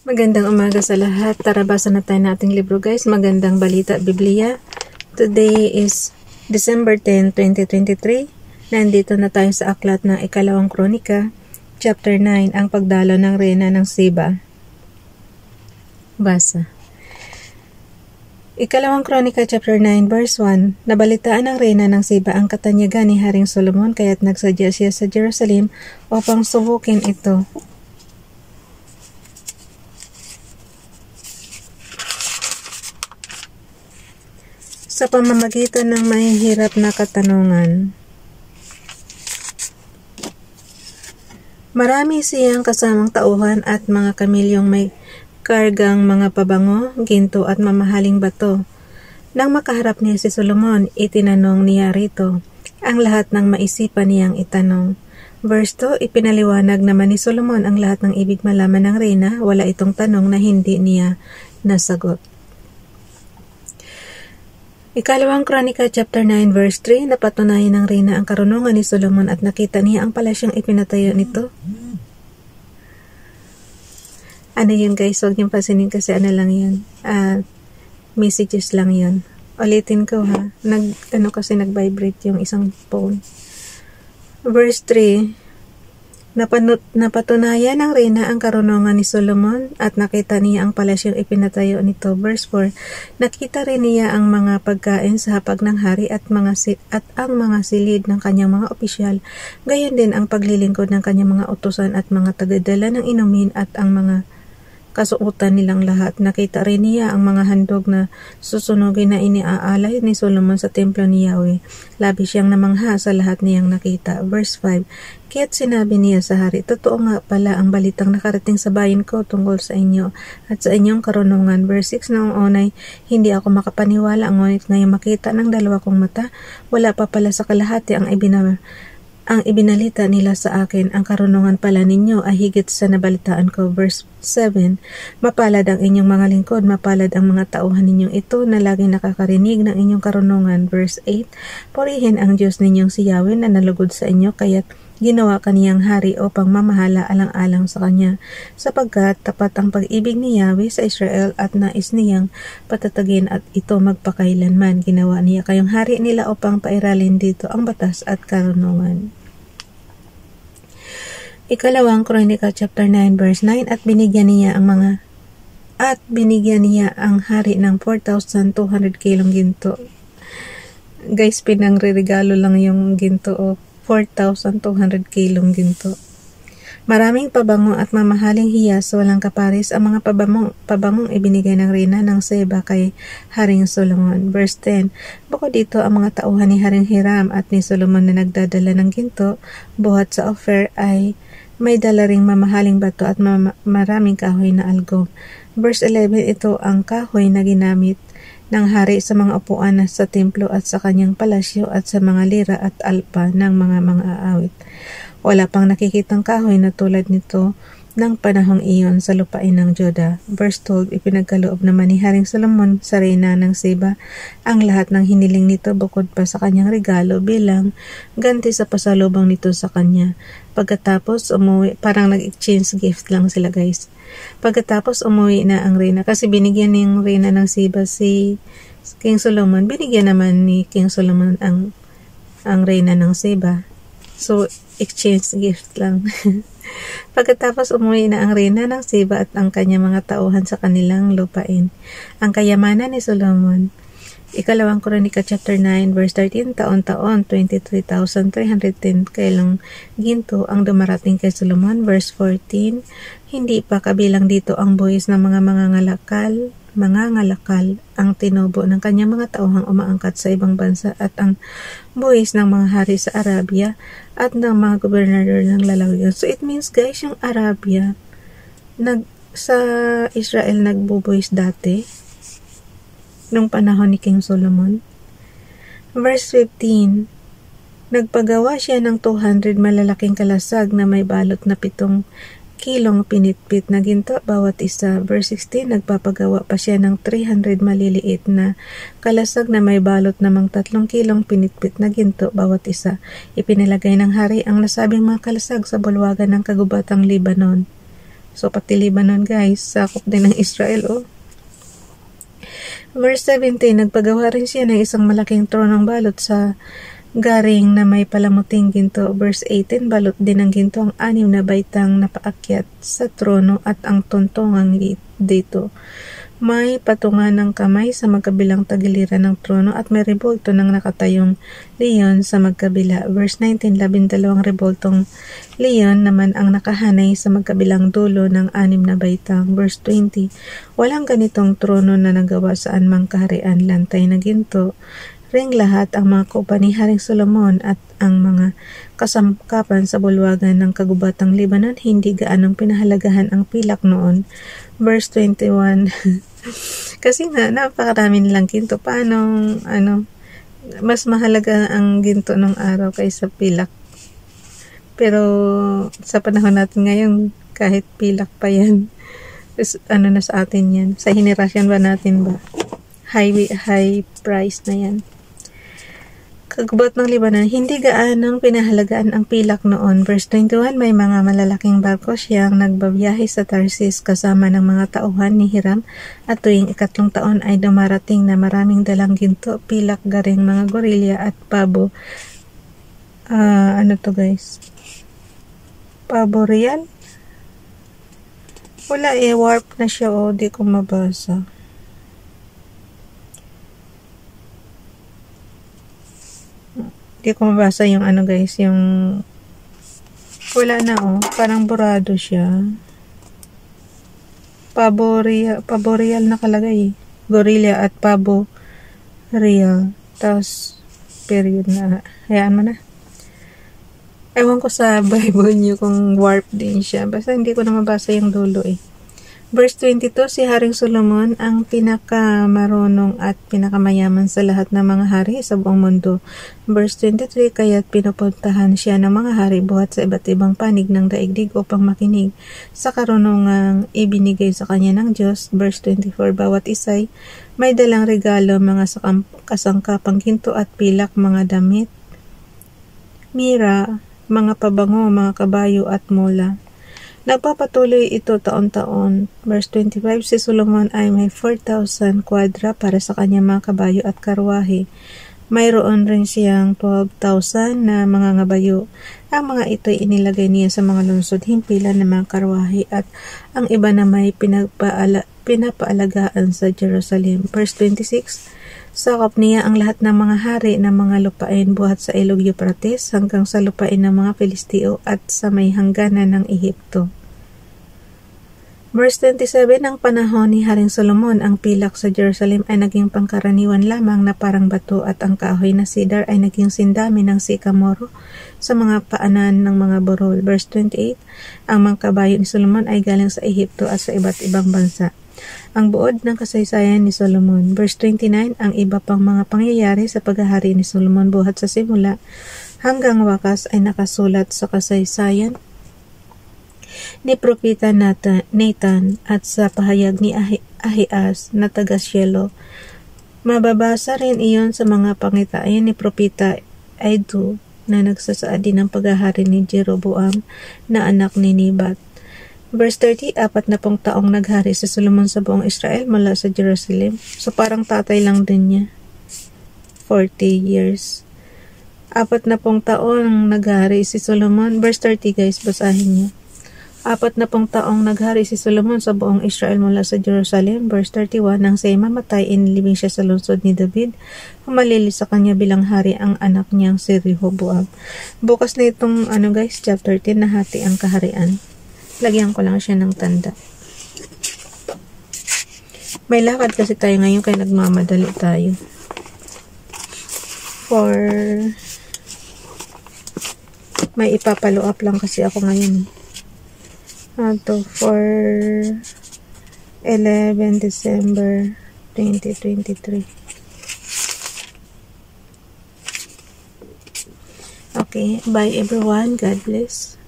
Magandang umaga sa lahat. Tara, basa na tayo ng ating libro guys. Magandang balita, Biblia. Today is December 10, 2023. Nandito na tayo sa aklat ng Ikalawang Kronika, Chapter 9, ang pagdalo ng reyna ng Seba. Basa. Ikalawang Kronika, Chapter 9, verse 1. Nabalitaan ng reyna ng Seba ang katanyagan ni Haring Solomon, kaya't nagsadya siya sa Jerusalem upang subukin ito. Sa pamamagitan ng mahihirap na katanungan. Marami siyang kasamang tauhan at mga kamilyong may kargang mga pabango, ginto at mamahaling bato. Nang makaharap niya si Solomon, itinanong niya rito ang lahat ng maisipan niyang itanong. Verse 2, ipinaliwanag naman ni Solomon ang lahat ng ibig malaman ng reyna, wala itong tanong na hindi niya nasagot. Ikalawang Kronika, Chapter 9, verse 3, napatunayan ng reyna ang karunungan ni Solomon at nakita niya ang palasyong ipinatayo nito. Ano yun guys? Huwag niyong pasinin kasi ano lang yun. Messages lang yun. Ulitin ko ha. Nag-vibrate yung isang phone. Verse 3, napatunayan ng reyna ang karunungan ni Solomon at nakita niya ang palasyong ipinatayo nito. Verse 4, nakita rin niya ang mga pagkain sa hapag ng hari at ang mga silid ng kanyang mga opisyal, gayon din ang paglilingkod ng kanyang mga utusan at mga tagadala ng inumin at ang mga kasuotan nilang lahat. Nakita rin niya ang mga handog na susunugin na iniaalay ni Solomon sa templo ni Yahweh. Labis siyang namangha sa lahat niyang nakita. Verse 5, kaya't sinabi niya sa hari, totoo nga pala ang balitang nakarating sa bayan ko tungkol sa inyo at sa inyong karunungan. Verse 6, noong unay, hindi ako makapaniwala, ngunit ngayon makita ng dalawa kong mata, wala pa pala sa kalahati ang ibinalita nila sa akin, ang karunungan pala ninyo ay higit sa nabalitaan ko. Verse 7, mapalad ang inyong mga lingkod, mapalad ang mga tauhan ninyong ito na laging nakakarinig ng inyong karunungan. Verse 8, purihin ang Diyos ninyong si Yahweh na nalugod sa inyo, kaya't ginawa kaniyang hari upang mamahala alang-alang sa kanya, sapagkat tapat ang pag-ibig ni Yahweh sa Israel at nais niyang patatagin at ito magpakailanman. Ginawa niya kayong hari nila upang pairalin dito ang batas at karunungan. Ikalawang Kronika, Chapter 9, verse 9, at binigyan niya ang hari ng 4,200 kilong ginto. Guys, pinangre-regalo lang yung ginto o 4,200 kilong ginto. Maraming pabango at mamahaling hiyas, walang kapares ang mga pabangong ibinigay ng reyna ng Seba kay Haring Solomon. Verse 10, bukod dito ang mga tauhan ni Haring Hiram at ni Solomon na nagdadala ng ginto, buhat sa offer ay may dala ring mamahaling bato at maraming kahoy na algo. Verse 11, ito ang kahoy na ginamit ng hari sa mga upuan sa templo at sa kanyang palasyo at sa mga lira at alpa ng mga aawit. Wala pang nakikitang kahoy na tulad nito ng panahong iyon sa lupain ng Juda. Verse 12, ipinagkaloob naman ni Haring Solomon sa reyna ng Seba ang lahat ng hiniling nito bukod pa sa kanyang regalo bilang ganti sa pasalubong nito sa kanya. Pagkatapos umuwi, parang nag-exchange gift lang sila guys. Pagkatapos umuwi na ang reyna, kasi binigyan ng reyna ng Seba si King Solomon, binigyan naman ni King Solomon ang reyna ng Seba. So, exchange gift lang. Pagkatapos umuwi na ang reyna ng Seba at ang kanyang mga tauhan sa kanilang lupain. Ang kayamanan ni Solomon. Ikalawang Kronika, Chapter 9, verse 13, taon-taon, 23,310 kilong ginto ang dumarating kay Solomon. Verse 14, hindi pa kabilang dito ang buwis ng mga mangangalakal ang tinubo ng kanyang mga tauhang umaangkat sa ibang bansa at ang buwis ng mga hari sa Arabia at ng mga gobernador ng lalawigan. So it means guys, yung Arabia sa Israel nagbubuwis dati nung panahon ni King Solomon. Verse 15, nagpagawa siya ng 200 malalaking kalasag na may balot na 7 kilong pinitpit na ginto bawat isa. Verse 16, nagpapagawa pa siya ng 300 maliliit na kalasag na may balot namang 3 kilong pinitpit na ginto bawat isa. Ipinilagay ng hari ang nasabing mga kalasag sa bulwagan ng kagubatang Libanon. So, pati Lebanon guys, sakop din ng Israel, oh. Verse 17, nagpagawa rin siya ng isang malaking tronong balot sa garing na may palamuting ginto. Verse 18, balot din ng ginto ang 6 na baitang napaakyat sa trono at ang tuntungang dito. May patungan ng kamay sa magkabilang tagiliran ng trono at may rebulto ng nakatayong leon sa magkabila. Verse 19, 12 rebultong leon naman ang nakahanay sa magkabilang dulo ng 6 na baitang. Verse 20, walang ganitong trono na nagawa saan mang kaharian, lantay na ginto. Ring lahat ang mga kupa ni Haring Solomon at ang mga kasangkapan sa bulwagan ng kagubatang Lebanon, hindi gaanong pinahalagahan ang pilak noon. Verse 21, kasi nga, napakarami nilang ginto. Paano, mas mahalaga ang ginto nung araw kaysa pilak. Pero, sa panahon natin ngayon, kahit pilak pa yan, na sa atin yan. Sa henerasyon ba natin ba? High price na yan. Kagubat ng Lebanon, hindi gaanong pinahalagaan ang pilak noon. Verse 21, may mga malalaking barko siyang nagbabiyahe sa Tarsis kasama ng mga tauhan ni Hiram at tuwing 3 taon ay dumarating na maraming dalang ginto, pilak, garing, mga gorilya at pabo. Ano to guys? Pabo real? Wala warp na siya, di ko mabasa. Hindi ko mabasa yung guys, yung wala na parang burado siya. Pabo real nakalagay. Gorilla at pabo real. Tapos period na. Hayaan mo na. Ewan ko sa Bible niyo kung warp din siya. Basta hindi ko na mabasa yung dulo Verse 22, si Haring Solomon ang pinakamarunong at pinakamayaman sa lahat ng mga hari sa buong mundo. Verse 23, kaya't pinupuntahan siya ng mga hari buhat sa iba't ibang panig ng daigdig upang makinig sa karunungang ibinigay sa kanya ng Diyos. Verse 24, bawat isa'y may dalang regalo, mga kasangkapang ginto at pilak, mga damit, mira, mga pabango, mga kabayo at mula. Nagpapatuloy ito taon-taon. Verse 25, si Solomon ay may 4,000 kwadra para sa kanyang mga kabayo at karwahe. Mayroon rin siyang 12,000 na mga ngabayo. Ang mga ito'y inilagay niya sa mga lungsod, himpilan ng mga karwahe at ang iba na may pinapaalagaan sa Jerusalem. Verse 26, sakop niya ang lahat ng mga hari ng mga lupain buhat sa ilog Euphrates hanggang sa lupain ng mga Filisteo at sa may hangganan ng Ehipto. Verse 27, ng panahon ni Haring Solomon, ang pilak sa Jerusalem ay naging pangkaraniwan lamang na parang bato at ang kahoy na cedar ay naging sindami ng sikamoro sa mga paanan ng mga burol. Verse 28, ang mga kabayo ni Solomon ay galing sa Ehipto at sa iba't ibang bansa. Ang buod ng kasaysayan ni Solomon. Verse 29, ang iba pang mga pangyayari sa paghahari ni Solomon buhat sa simula hanggang wakas ay nakasulat sa kasaysayan ni Propeta Nathan at sa pahayag ni Ahias na taga Shiloh. Mababasa rin iyon sa mga pangitain ni Propeta Iddo na nagsasaad din ng paghahari ni Jeroboam na anak ni Nebat. Verse 30, 40 taong naghari si Solomon sa buong Israel mula sa Jerusalem. So parang tatay lang din niya. 40 years. 40 taong naghari si Solomon. Verse 30 guys, basahin niyo. 40 taong naghari si Solomon sa buong Israel mula sa Jerusalem. Verse 31, nang siya'y mamatay, inilibing siya sa lungsod ni David. Humalili sa kanya bilang hari ang anak niyang si Rehoboam. Bukas na itong guys, chapter 10, nahati ang kaharian. Lagyan ko lang siya ng tanda. May lakad kasi tayo ngayon kaya nagmamadali tayo. May ipapalo up lang kasi ako ngayon. For 11 December 2023. Okay, bye everyone. God bless.